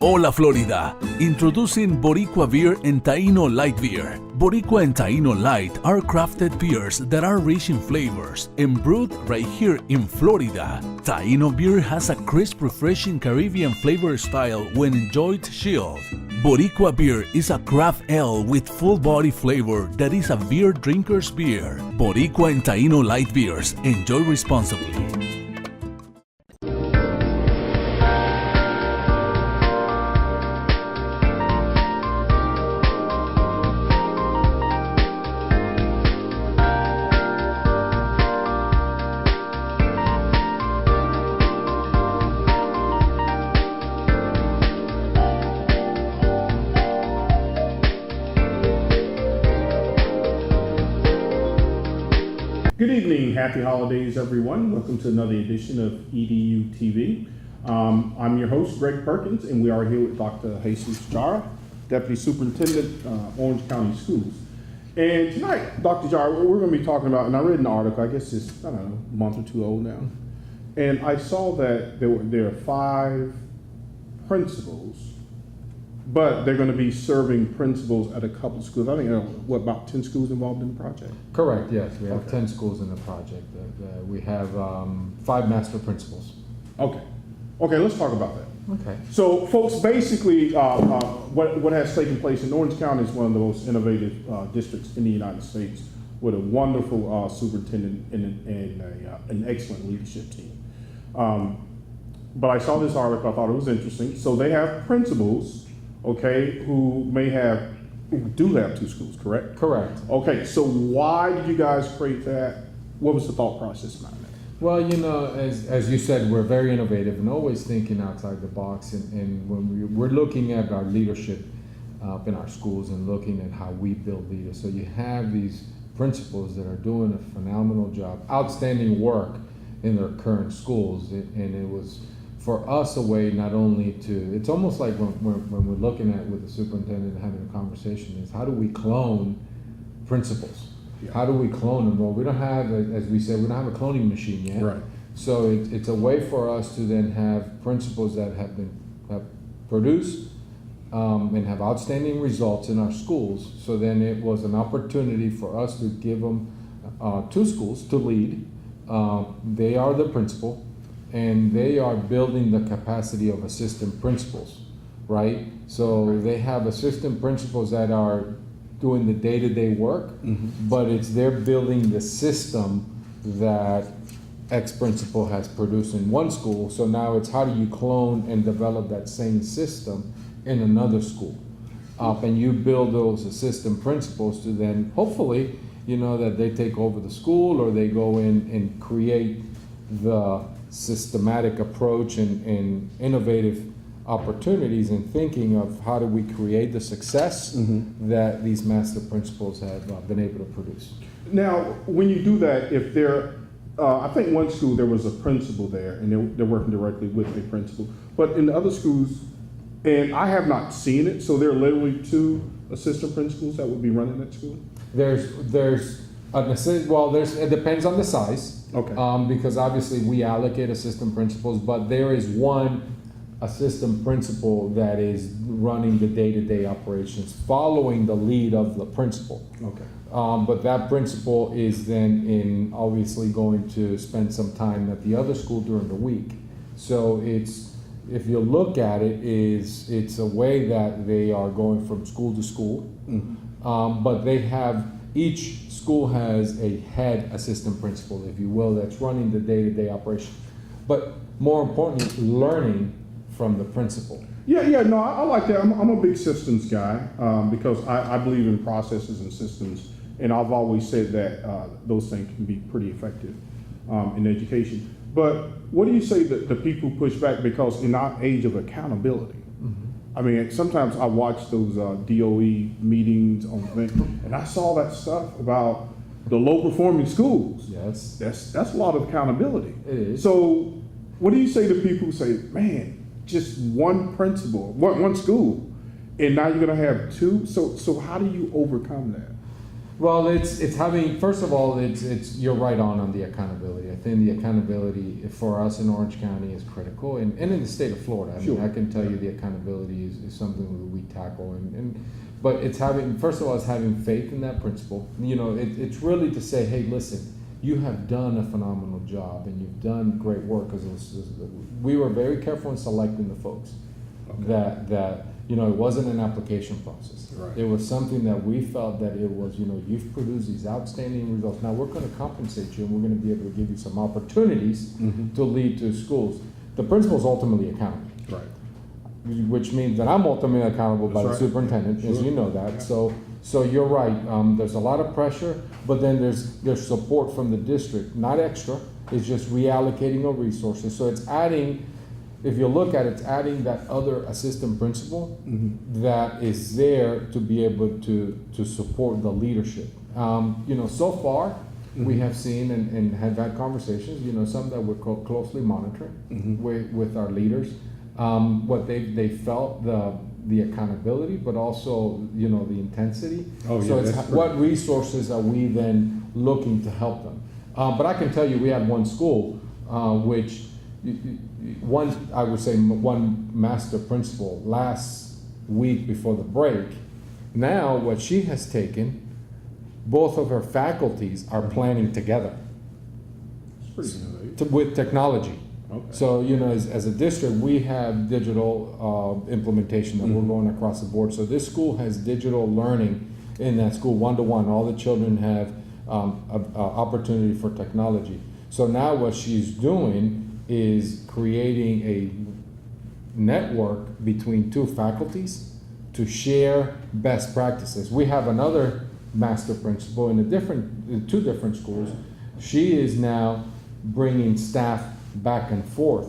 Hola Florida! Introducing Boricua Beer and Taino Light Beer. Boricua and Taino Light are crafted beers that are rich in flavors and brewed right here in Florida. Taino beer has a crisp, refreshing Caribbean flavor style when enjoyed chilled. Boricua beer is a craft ale with full body flavor that is a beer drinker's beer. Boricua and Taino Light Beers. Enjoy responsibly. Good evening, happy holidays everyone. Welcome to another edition of EDU TV. I'm your host, Greg Perkins, and we are here with Dr. Jara, Deputy Superintendent, Orange County Schools. And tonight, Dr. Jara, we're going to be talking about, and I read an article, I guess it's, I don't know, a month or two old now, and I saw that there are 5 principals, but they're going to be serving principals at a couple of schools. I think, about 10 schools involved in the project? Correct, yes. We have 10 schools in the project. We have 5 master principals. Okay, let's talk about that. Okay. So, folks, basically, what has taken place in Orange County is one of the most innovative districts in the United States, with a wonderful superintendent and an excellent leadership team. But I saw this article, I thought it was interesting. So they have principals, okay, who do have 2 schools, correct? Correct. Okay, so why did you guys create that? What was the thought process behind that? Well, you know, as you said, we're very innovative and always thinking outside the box. And when we're looking at our leadership in our schools and looking at how we build leaders. So you have these principals that are doing a phenomenal job, outstanding work in their current schools. And it was, for us, a way not only to, it's almost like when we're looking at with the superintendent having a conversation, is how do we clone principals? Yeah. How do we clone them? Well, we don't have, as we said, we don't have a cloning machine yet. Right. So it's a way for us to then have principals that have produced and have outstanding results in our schools. So then it was an opportunity for us to give them 2 schools to lead. They are the principal, and they are building the capacity of assistant principals, right? So they have assistant principals that are doing the day-to-day work, but they're building the system that X principal has produced in one school. So now it's how do you clone and develop that same system in another school? And you build those assistant principals to then hopefully, you know, that they take over the school, or they go in and create the systematic approach and innovative opportunities in thinking of how do we create the success that these master principals have been able to produce. Now, when you do that, if they're, I think one school there was a principal there, and they're working directly with a principal, but in the other schools, and I have not seen it, so there are literally 2 assistant principals that would be running that school? It depends on the size. Okay. Because obviously we allocate assistant principals, but there is one assistant principal that is running the day-to-day operations, following the lead of the principal. Okay. But that principal is then obviously going to spend some time at the other school during the week. So if you look at it, it's a way that they are going from school to school, but they have, each school has a head assistant principal, if you will, that's running the day-to-day operation. But more importantly, learning from the principal. No, I like that. I'm a big systems guy because I believe in processes and systems, and I've always said that those things can be pretty effective in education. But what do you say that the people push back, because in our age of accountability, I mean, sometimes I watch those DOE meetings on things, and I saw that stuff about the low-performing schools. Yes. That's a lot of accountability. It is. So what do you say to people who say, man, just one principal, one school, and now you're going to have 2? So how do you overcome that? Well, it's having, first of all, it's you're right on the accountability. I think the accountability for us in Orange County is critical, and in the state of Florida. I mean, I can tell you the accountability is something that we tackle, but it's having, first of all, it's having faith in that principle. You know, it's really to say, hey, listen, you have done a phenomenal job, and you've done great work, because we were very careful in selecting the folks. Okay. That you know, it wasn't an application process. Right. It was something that we felt that it was, you know, you've produced these outstanding results. Now we're going to compensate you, and we're going to be able to give you some opportunities to lead to schools. The principal is ultimately accountable. Right. Which means that I'm ultimately accountable by the superintendent, as you know that. Yeah. So you're right. There's a lot of pressure, but then there's support from the district, not extra. It's just reallocating of resources. So it's adding. If you look at it, it's adding that other assistant principal that is there to be able to support the leadership. You know, so far we have seen and have had conversations, you know, some that we're closely monitoring with our leaders, what they felt, the accountability, but also, you know, the intensity. So it's what resources are we then looking to help them. But I can tell you, we had one school which I would say one master principal last week before the break. Now what she has taken, both of her faculties are planning together with technology. Okay. So, you know, as a district, we have digital implementation that we're going across the board. So this school has digital learning in that school, one-to-one. All the children have opportunity for technology. So now what she's doing is creating a network between two faculties to share best practices. We have another master principal in two different schools. She is now bringing staff back and forth,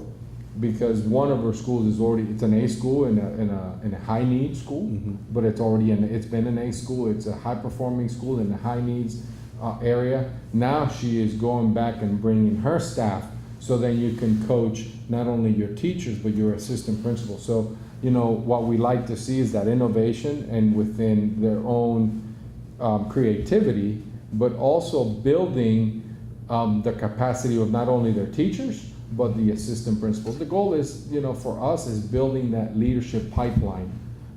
because one of her schools is already, it's an A school in a high need school, but it's been an A school. It's a high performing school in the high needs area. Now she is going back and bringing her staff, so then you can coach not only your teachers, but your assistant principals. So, you know, what we like to see is that innovation and within their own creativity, but also building the capacity of not only their teachers, but the assistant principals. The goal is, you know, for us is building that leadership pipeline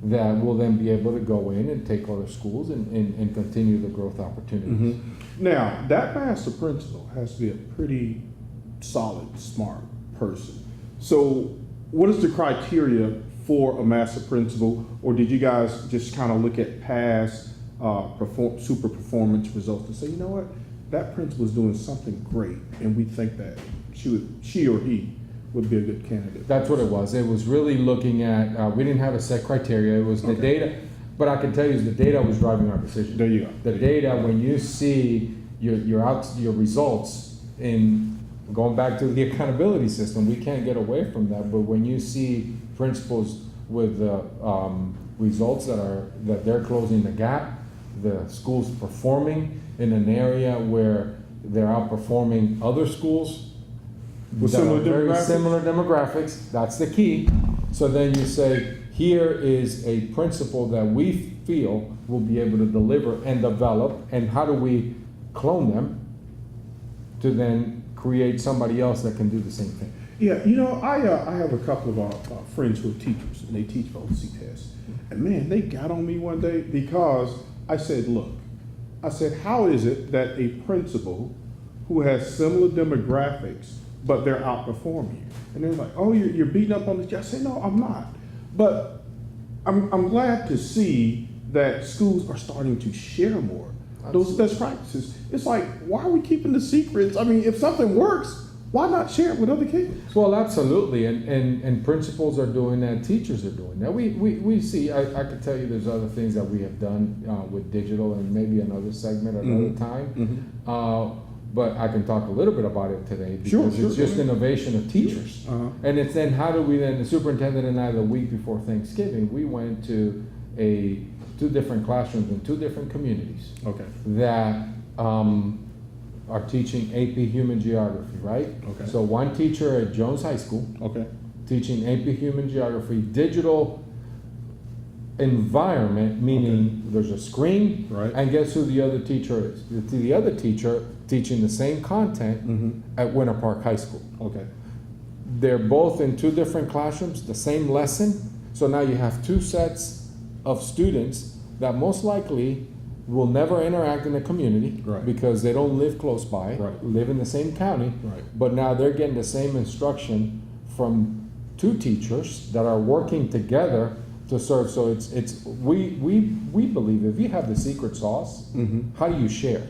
that will then be able to go in and take other schools and continue the growth opportunities. Now, that master principal has to be a pretty solid, smart person. So what is the criteria for a master principal, or did you guys just kind of look at past super performance results and say, you know what, that principal is doing something great, and we think that she or he would be a good candidate? That's what it was. It was really looking at, we didn't have a set criteria. It was the data, but I can tell you the data was driving our decision. There you go. The data, when you see your results in, going back to the accountability system, we can't get away from that. But when you see principals with results that they're closing the gap, the school's performing in an area where they're outperforming other schools with very similar demographics, that's the key. So then you say, here is a principal that we feel will be able to deliver and develop, and how do we clone them to then create somebody else that can do the same thing? Yeah, you know, I have a couple of friends who are teachers, and they teach for OCPS. And man, they got on me one day because I said, look, how is it that a principal who has similar demographics, but they're outperforming you? And they're like, oh, you're beating up on this. I say, no, I'm not. But I'm glad to see that schools are starting to share more those best practices. It's like, why are we keeping the secrets? I mean, if something works, why not share it with other kids? Well, absolutely, and principals are doing that, teachers are doing that. We see, I could tell you there's other things that we have done with digital, and maybe another segment another time. But I can talk a little bit about it today, because it's just innovation of teachers. And it's then how do we then, the superintendent and I, the week before Thanksgiving, we went to two different classrooms in two different communities that are teaching AP Human Geography, right? So one teacher at Jones High School teaching AP Human Geography, digital environment, meaning there's a screen, Right. and guess who the other teacher is? It's the other teacher teaching the same content at Winter Park High School. Okay. They're both in two different classrooms, the same lesson. So now you have two sets of students that most likely will never interact in the community Right. because they don't live close by, Right. live in the same county. Right. But now they're getting the same instruction from two teachers that are working together to serve. So we believe if you have the secret sauce, how do you share?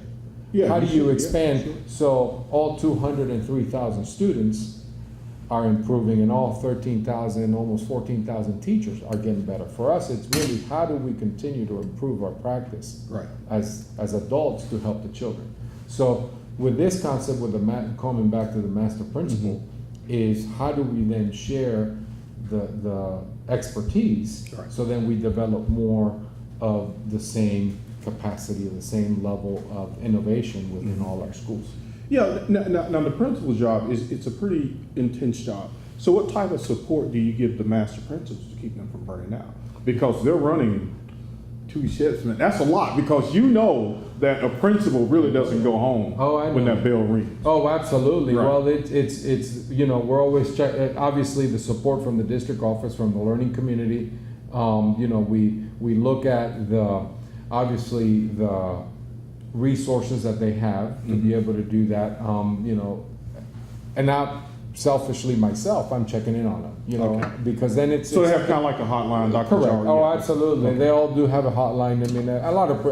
Yeah, How do you should, expand? yeah, sure. So all 203,000 students are improving, and all 13,000, almost 14,000 teachers are getting better. For us, it's really how do we continue to improve our practice Right. as adults to help the children. So with this concept, with coming back to the master principle, is how do we then share the expertise, Right. so then we develop more of the same capacity, the same level of innovation within all our schools. Yeah, now the principal's job it's a pretty intense job. So what type of support do you give the master principals to keep them from burning out? Because they're running two shifts, man. That's a lot, because you know that a principal really doesn't go home Oh, I when know. that bell rings. Oh, absolutely. Right. Well, it's we're always obviously the support from the district office, from the learning community. We look at obviously the resources that they have to be able to do that. And not selfishly myself, I'm checking in on them. Okay. Because then it's So they have kind of like a hotline, Dr. correct. Jara. Oh, yeah. absolutely. Okay. They all do have a hotline. I mean, a lot of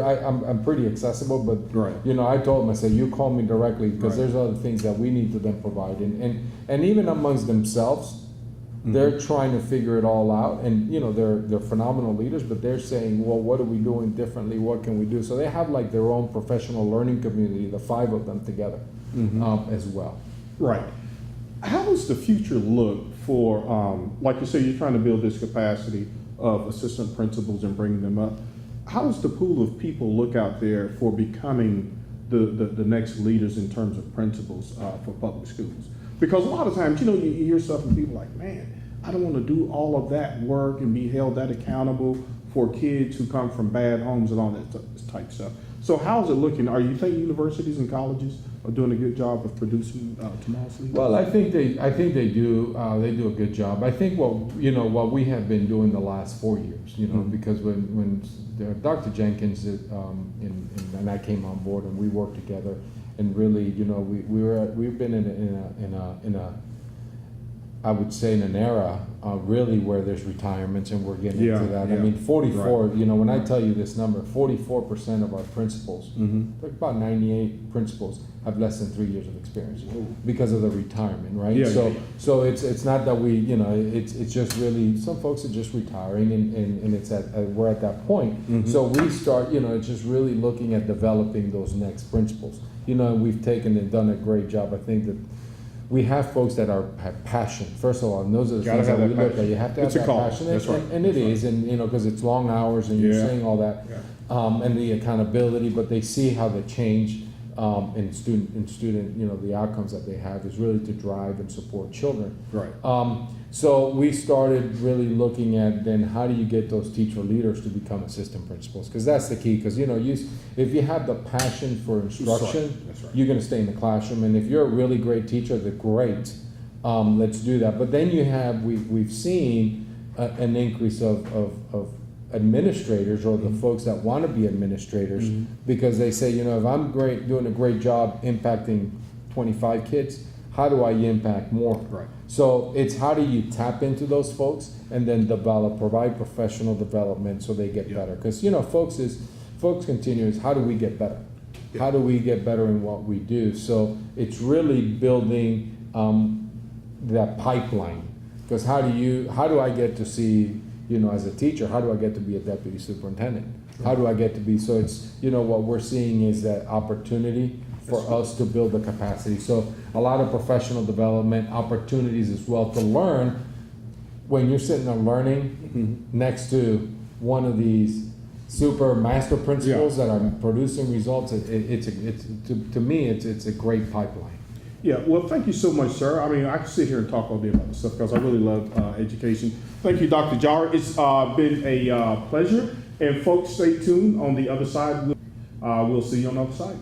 I'm pretty accessible, but Right. I told them, I said, you call me directly, because Right. there's other things that we need to then provide, and even amongst themselves, they're trying to figure it all out, and they're phenomenal leaders, but they're saying, well, what are we doing differently? What can we do? So they have like their own professional learning community, the 5 of them together, as well. Right. How does the future look for, like you say, you're trying to build this capacity of assistant principals and bringing them up. How does the pool of people look out there for becoming the next leaders in terms of principals for public schools? Because a lot of times, you hear stuff from people like, man, I don't want to do all of that work and be held that accountable for kids who come from bad homes and all that type stuff. So how's it looking? Are you think universities and colleges are doing a good job of producing tomorrow's leaders? Well, I think they do. They do a good job. I think what we have been doing the last 4 years, because when Dr. Jenkins and I came on board and we worked together, and really, we've been in a I would say in an era really where there's retirements, and we're getting into that. I yeah. mean, 44. Right. When I tell you this number, 44% of our principals, about 98 principals, have less than 3 years of experience because of the retirement, right? Yeah, so yeah. so it's not that we it's just really some folks are just retiring, and it's we're at that point. So we start it's just really looking at developing those next principals. We've taken and done a great job. I think that we have folks that have passion. First of all, and those are the Gotta things have that we that look passion. at. You have to have It's a that call. passion, That's right. and it is, and because it's long hours, and you're Yeah. saying all that, and the accountability. But they see how the change in student, the outcomes that they have is really to drive and support children. Right. So we started really looking at then how do you get those teacher leaders to become assistant principals, because that's the key. Because if you have the passion for instruction, That's right. you're going to stay in the classroom. And if you're a really great teacher, then great. Let's do that. But then we've seen an increase of administrators, or the folks that want to be administrators, because they say, if I'm doing a great job impacting 25 kids, how do I impact more? Right. So it's how do you tap into those folks and then provide professional development so they get better. Because folks continue is how do we get better? Yeah. How do we get better in what we do? So it's really building that pipeline. Because how do I get to see, as a teacher, how do I get to be a deputy superintendent? How do I get to be, so it's, what we're seeing is that opportunity for us to build the capacity. So a lot of professional development opportunities as well to learn. When you're sitting there learning next to one of these super master principals that are producing results, to me, it's a great pipeline. Yeah, well, thank you so much, sir. I mean, I could sit here and talk all day about this stuff because I really love education. Thank you, Dr. Jara. It's been a pleasure. And folks, stay tuned. On the other side, we'll see you on the other side.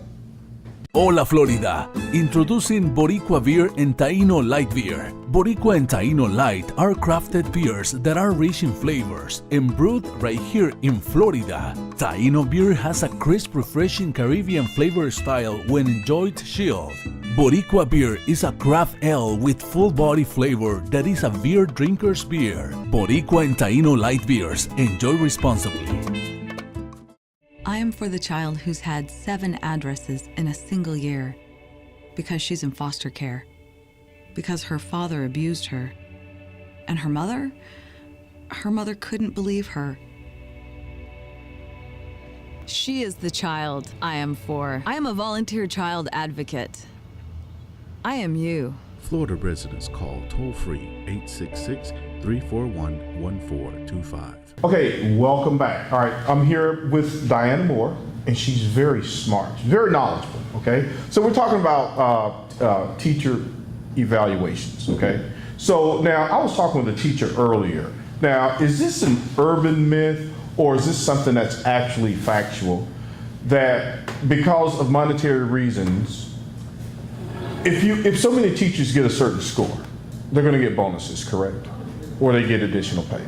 Hola Florida! Introducing Boricua Beer and Taino Light Beer. Boricua and Taino Light are crafted beers that are rich in flavors and brewed right here in Florida. Taino beer has a crisp, refreshing Caribbean flavor style when enjoyed chilled. Boricua beer is a craft ale with full body flavor that is a beer drinker's beer. Boricua and Taino Light Beers. Enjoy responsibly. I am for the child who's had 7 addresses in a single year because she's in foster care, because her father abused her, and her mother couldn't believe her. She is the child I am for. I am a volunteer child advocate. I am you. Florida residents call toll-free 866-341-1425. Okay, welcome back. All right, I'm here with Diana Moore, and she's very smart, very knowledgeable, okay? So we're talking about teacher evaluations, okay? So now, I was talking with a teacher earlier. Now, is this an urban myth, or is this something that's actually factual, that because of monetary reasons, if so many teachers get a certain score, they're gonna get bonuses, correct? Or they get additional pay.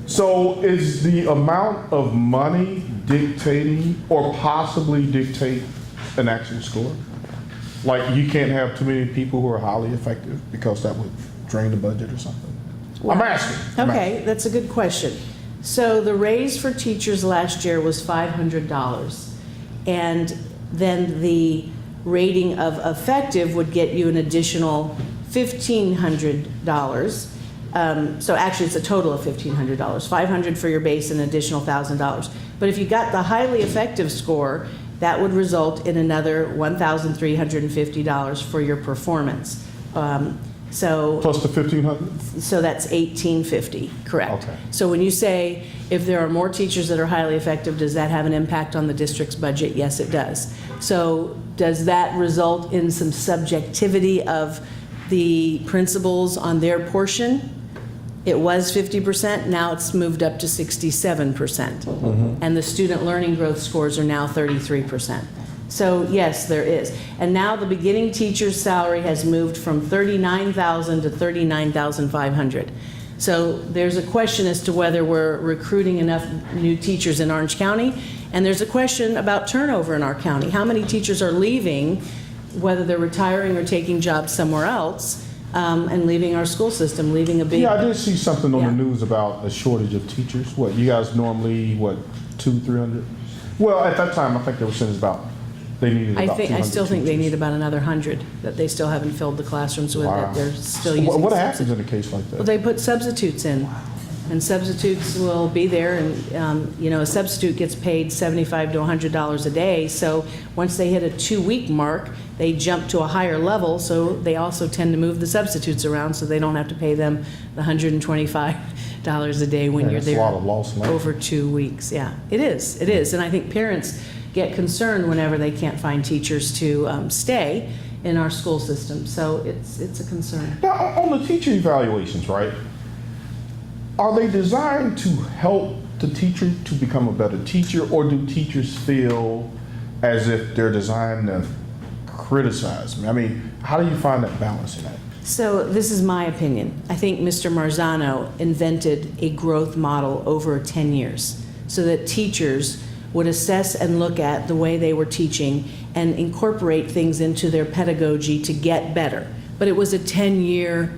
So is the amount of money dictating or possibly dictate an actual score? Like you can't have too many people who are highly effective because that would drain the budget or something? Well, I'm asking. Okay, that's a good question. So the raise for teachers last year was $500. And then the rating of effective would get you an additional $1,500. So actually it's a total of $1,500, $500 for your base and an additional $1,000. But if you got the highly effective score, that would result in another $1,350 for your performance. So Plus the 1,500? so that's $1,850, correct. Okay. So when you say if there are more teachers that are highly effective, does that have an impact on the district's budget? Yes, it does. So does that result in some subjectivity of the principals on their portion? It was 50%, now it's moved up to 67%. And the student learning growth scores are now 33%. So yes, there is. And now the beginning teacher's salary has moved from $39,000 to $39,500. So there's a question as to whether we're recruiting enough new teachers in Orange County, and there's a question about turnover in our county. How many teachers are leaving, whether they're retiring or taking jobs somewhere else, and leaving our school system, leaving a big... Yeah, I did see something on Yeah. the news about a shortage of teachers. What, you guys normally, 200-300? Well, at that time, I think they were saying about, they needed about 200 I still think they teachers. need about another 100 that they still haven't filled the classrooms with, Wow. that they're still So using. what happens in a case like Well, that? they put substitutes in, and substitutes will be there, and, a substitute gets paid $75 to $100 a day, so once they hit a 2-week mark, they jump to a higher level, so they also tend to move the substitutes around, so they don't have to pay them the $125 a day when Man, you're that's a there lot of lost money. over 2 weeks. Yeah, it is, and I think parents get concerned whenever they can't find teachers to stay in our school system, so it's a concern. Now, on the teacher evaluations, right? Are they designed to help the teacher to become a better teacher, or do teachers feel as if they're designed to criticize me? I mean, how do you find that balance in that? So this is my opinion. I think Mr. Marzano invented a growth model over 10 years so that teachers would assess and look at the way they were teaching and incorporate things into their pedagogy to get better. But it was a 10-year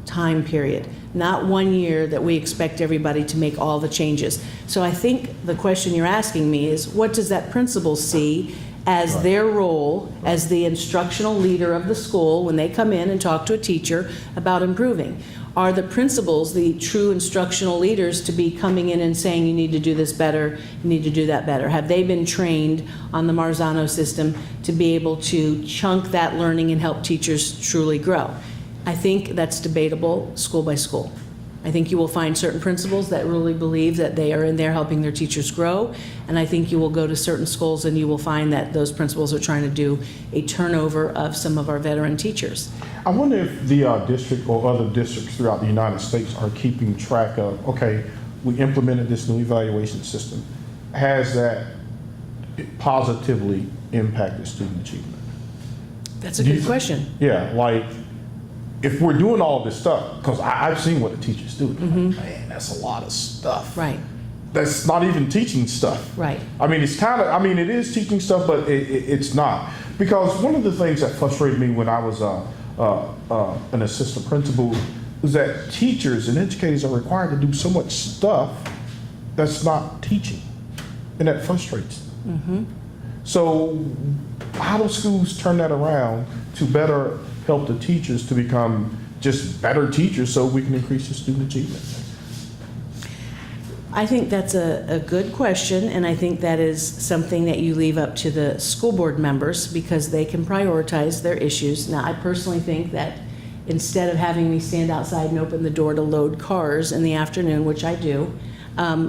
time period, not 1 year that we expect everybody to make all the changes. So I think the question you're asking me is, what does that principal see as their role as the instructional leader of the school when they come in and talk to a teacher about improving? Are the principals the true instructional leaders to be coming in and saying, you need to do this better, you need to do that better? Have they been trained on the Marzano system to be able to chunk that learning and help teachers truly grow? I think that's debatable school by school. I think you will find certain principals that really believe that they are in there helping their teachers grow, and I think you will go to certain schools and you will find that those principals are trying to do a turnover of some of our veteran teachers. I wonder if the district or other districts throughout the United States are keeping track of, okay, we implemented this new evaluation system. Has that positively impacted student achievement? That's a good question. Yeah, like, if we're doing all this stuff, because I've seen what the teachers do, like, man, that's a lot of stuff. Right, That's not even teaching stuff. right. I mean, it's kind of, I mean, it is teaching stuff, but it's not. Because one of the things that frustrated me when I was an assistant principal was that teachers and educators are required to do so much stuff that's not teaching. And that frustrates them. So how do schools turn that around to better help the teachers to become just better teachers so we can increase the student achievement? I think that's a good question, and I think that is something that you leave up to the school board members because they can prioritize their issues. Now, I personally think that instead of having me stand outside and open the door to load cars in the afternoon, which I do,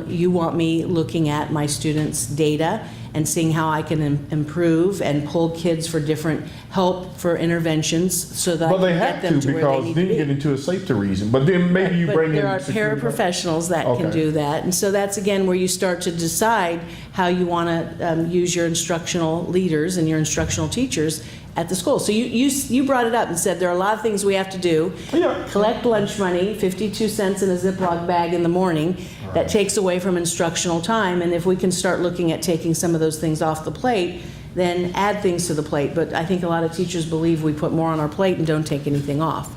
you want me looking at my students' data and seeing how I can improve and pull kids for different help for interventions so that I Well, they can have get them to to where they because need then to you get be. into a safety reason. But then maybe you But bring in there are security. paraprofessionals that can Okay. do that. And so that's, again, where you start to decide how you want to use your instructional leaders and your instructional teachers at the school. So you brought it up and said there are a lot of things we have to do. Yeah. Collect lunch money, 52 cents in a Ziploc bag in the morning. That takes away from instructional time. And if we can start looking at taking some of those things off the plate, then add things to the plate. But I think a lot of teachers believe we put more on our plate and don't take anything off.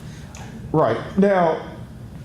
Right. Now,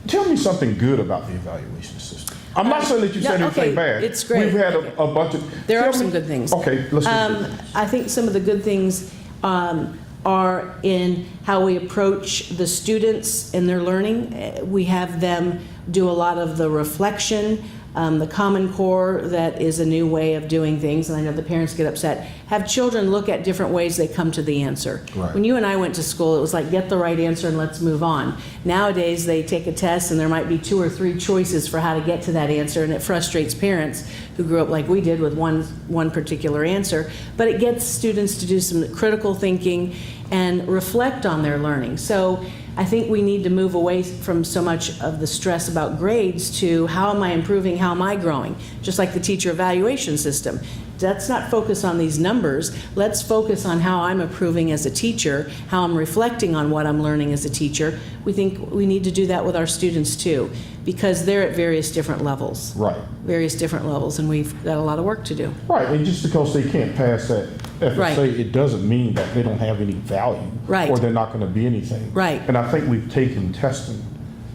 tell me something good about the evaluation system. I'm not saying that you said No, anything okay, bad. it's great. We've had a bunch of. There are tell some me- good things. Okay, let's do it. I think some of the good things are in how we approach the students in their learning. We have them do a lot of the reflection, the Common Core, that is a new way of doing things, and I know the parents get upset. Have children look at different ways they come to the answer. Right. When you and I went to school, it was like, get the right answer and let's move on. Nowadays, they take a test and there might be 2 or 3 choices for how to get to that answer, and it frustrates parents who grew up like we did with one particular answer. But it gets students to do some critical thinking and reflect on their learning. So I think we need to move away from so much of the stress about grades to how am I improving, how am I growing? Just like the teacher evaluation system. Let's not focus on these numbers. Let's focus on how I'm improving as a teacher, how I'm reflecting on what I'm learning as a teacher. We think we need to do that with our students too, because they're at various different levels. Right. Various different levels, and we've got a lot of work to do. Right, and just because they can't pass that FSA, Right. it doesn't mean that they don't have any value. Right. Or they're not going to be anything. Right. And I think we've taken testing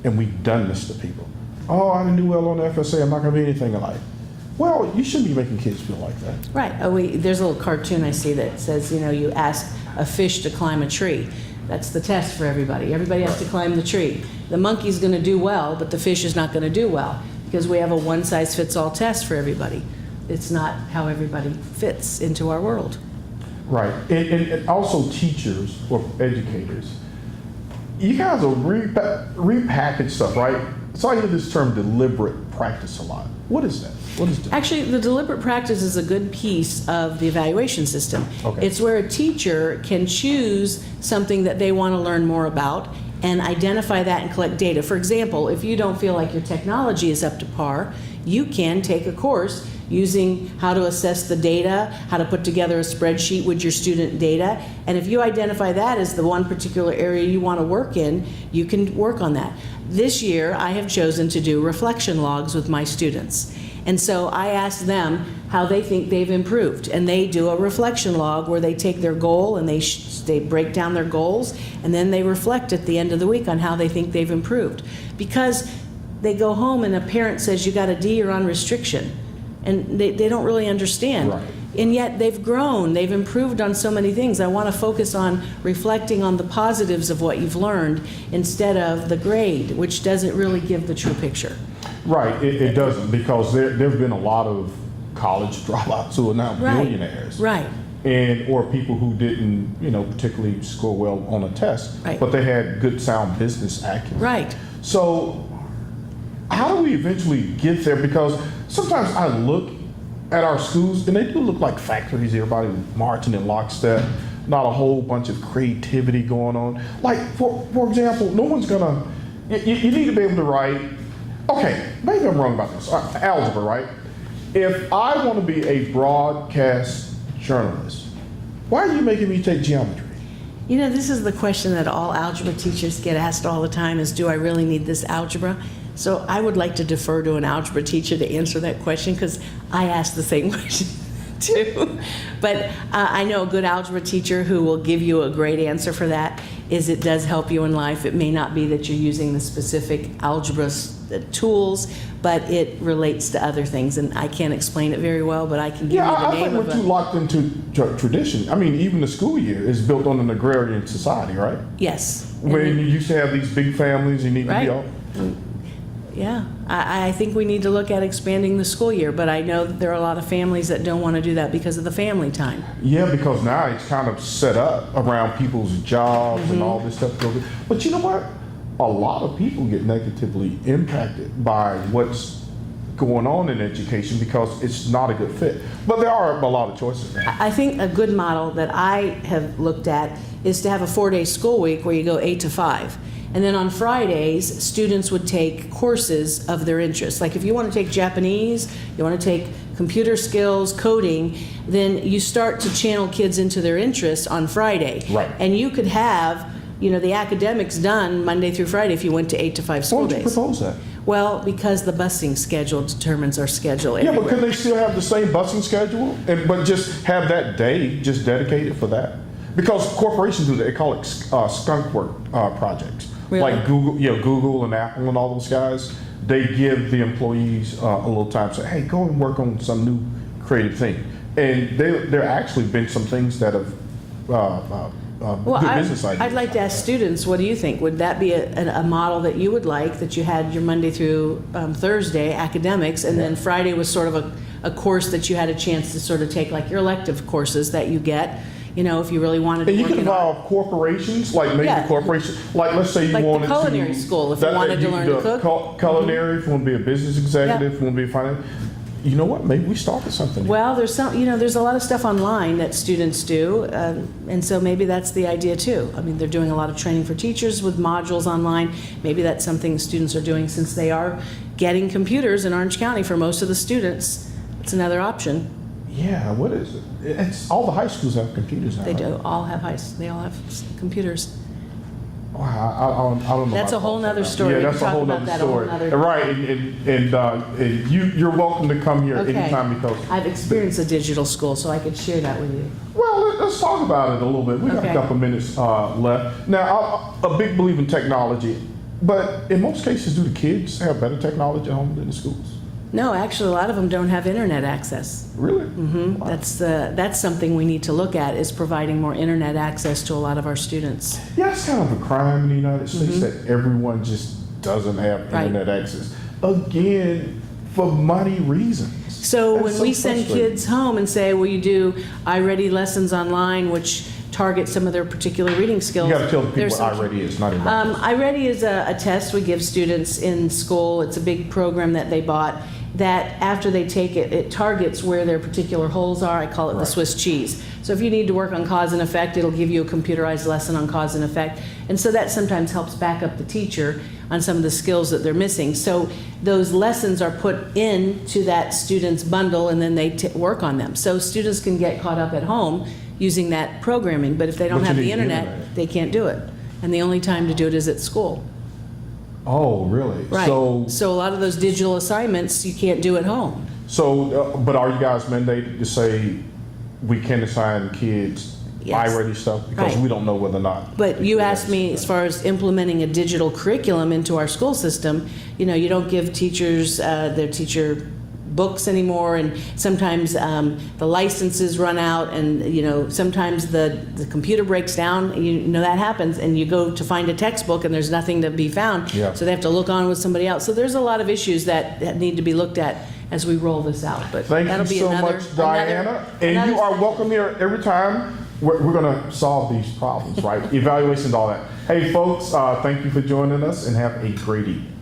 and we've done this to people. Oh, I didn't do well on the FSA, I'm not going to be anything in life. Well, you shouldn't be making kids feel like that. Right. There's a little cartoon I see that says, you ask a fish to climb a tree. That's the test for everybody. Everybody has to climb the tree. The monkey's going to do well, but the fish is not going to do well because we have a one-size-fits-all test for everybody. It's not how everybody fits into our world. Right, and also teachers or educators, you guys will repackage stuff, right? So I hear this term deliberate practice a lot. What is that? What is that? Actually, the deliberate practice is a good piece of the evaluation system. Okay. It's where a teacher can choose something that they want to learn more about and identify that and collect data. For example, if you don't feel like your technology is up to par, you can take a course using how to assess the data, how to put together a spreadsheet with your student data. And if you identify that as the one particular area you want to work in, you can work on that. This year, I have chosen to do reflection logs with my students. And so I ask them how they think they've improved. And they do a reflection log where they take their goal and they break down their goals, and then they reflect at the end of the week on how they think they've improved. Because they go home and a parent says, you got a D, you're on restriction. And they don't really understand. Right. And yet they've grown, they've improved on so many things. I want to focus on reflecting on the positives of what you've learned instead of the grade, which doesn't really give the true picture. Right, it doesn't, because there have been a lot of college dropouts who are now billionaires. Right. And or people who didn't, particularly score well on a test, Right. but they had good sound business acumen. Right. So how do we eventually get there? Because sometimes I look at our schools and they do look like factories, everybody marching in lockstep, not a whole bunch of creativity going on. Like, for example, no one's gonna, you need to be able to write, okay, maybe I'm wrong about this, algebra, right? If I want to be a broadcast journalist, why are you making me take geometry? You know, this is the question that all algebra teachers get asked all the time is, do I really need this algebra? So I would like to defer to an algebra teacher to answer that question because I ask the same question too. But I know a good algebra teacher who will give you a great answer for that is it does help you in life. It may not be that you're using the specific algebra tools, but it relates to other things. And I can't explain it very well, but I can give you the name of it. I think we're too locked into tradition. I mean, even the school year is built on an agrarian society, right? Yes. When you used to have these big families, you need to be all. Yeah, I think we need to look at expanding the school year, but I know that there are a lot of families that don't want to do that because of the family time. Yeah, because now it's kind of set up around people's jobs and all this stuff. But you know what? A lot of people get negatively impacted by what's going on in education because it's not a good fit. But there are a lot of choices now. I think a good model that I have looked at is to have a 4-day school week where you go 8 to 5. And then on Fridays, students would take courses of their interest. Like if you want to take Japanese, you want to take computer skills, coding, then you start to channel kids into their interests on Friday. Right. And you could have, you know, the academics done Monday through Friday if you went to 8 to 5 school Why would you days. propose that? Well, because the busing schedule determines our schedule everywhere. Yeah, but could they still have the same busing schedule, but just have that day just dedicated for that? Because corporations do that. They call it skunk work projects. Really? Like Google and Apple and all those guys, they give the employees a little time, say, hey, go and work on some new creative thing. And there actually been some things that have good business ideas. I'd like to ask students, what do you think? Would that be a model that you would like, that you had your Monday through Thursday academics, and then Friday was sort of a course that you had a chance to sort of take, like your elective courses that you get? You know, if you really wanted to and you work can involve corporations, like maybe corporations, like let's say you like wanted the culinary to, school, if you wanted to learn to cook. Culinary, if you want to be a business executive, if you want to be a finance. You know what? Maybe we started something. Well, there's a lot of stuff online that students do, and so maybe that's the idea too. I mean, they're doing a lot of training for teachers with modules online. Maybe that's something students are doing since they are getting computers in Orange County for most of the students. It's another option. Yeah, what is it? It's all the high schools have computers now. They right? do all have they all have computers. Wow, I don't know. That's a whole nother story. Yeah, We that's can a talk whole about nother that a whole story. nother- Right, and you're welcome to come here anytime because. I've experienced a digital school, so I could share that with you. Well, let's talk about it a little bit. We got a couple minutes left. Now, I'm a big believer in technology, but in most cases, do the kids have better technology at home than the schools? No, actually, a lot of them don't have internet access. Really? Mm-hmm. Wow. That's something we need to look at, is providing more internet access to a lot of our students. Yeah, it's kind of a crime in the United States that everyone just doesn't have internet access. Again, for money reasons. So when we send kids home and say, well, you do iReady lessons online, which target some of their particular reading skills. You got to tell the people what iReady is, not even. iReady is a test we give students in school. It's a big program that they bought that after they take it, it targets where their particular holes are. I call it the Swiss cheese. So if you need to work on cause and effect, it'll give you a computerized lesson on cause and effect. And so that sometimes helps back up the teacher on some of the skills that they're missing. So those lessons are put into that student's bundle and then they work on them. So students can get caught up at home using that programming, but if they don't have the internet, they can't do it. And the only time to do it is at school. Oh, really? Right. So a lot of those digital assignments you can't do at home. So, but are you guys mandated to say we can assign kids iReady stuff because we don't know whether or not? But you asked me as far as implementing a digital curriculum into our school system. You know, you don't give teachers their teacher books anymore, and sometimes the licenses run out, and you know, sometimes the computer breaks down. You know that happens, and you go to find a textbook and there's nothing to be found. Yeah. So they have to look on with somebody else. So there's a lot of issues that need to be looked at as we roll this out. But Thank that'll you be so another, much, Diana. And you are welcome here every time. We're going to solve these problems, right? Evaluations, all that. Hey, folks, thank you for joining us, and have a great evening.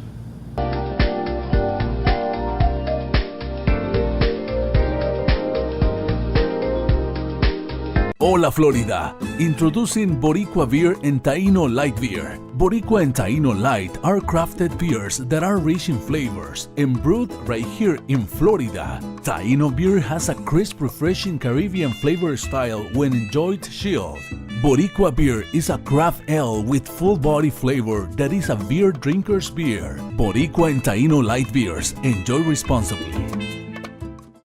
Hola Florida! Introducing Boricua Beer and Taino Light Beer. Boricua and Taino Light are crafted beers that are rich in flavors and brewed right here in Florida. Taino beer has a crisp, refreshing Caribbean flavor style when enjoyed chilled. Boricua beer is a craft ale with full body flavor that is a beer drinker's beer. Boricua and Taino Light beers. Enjoy responsibly.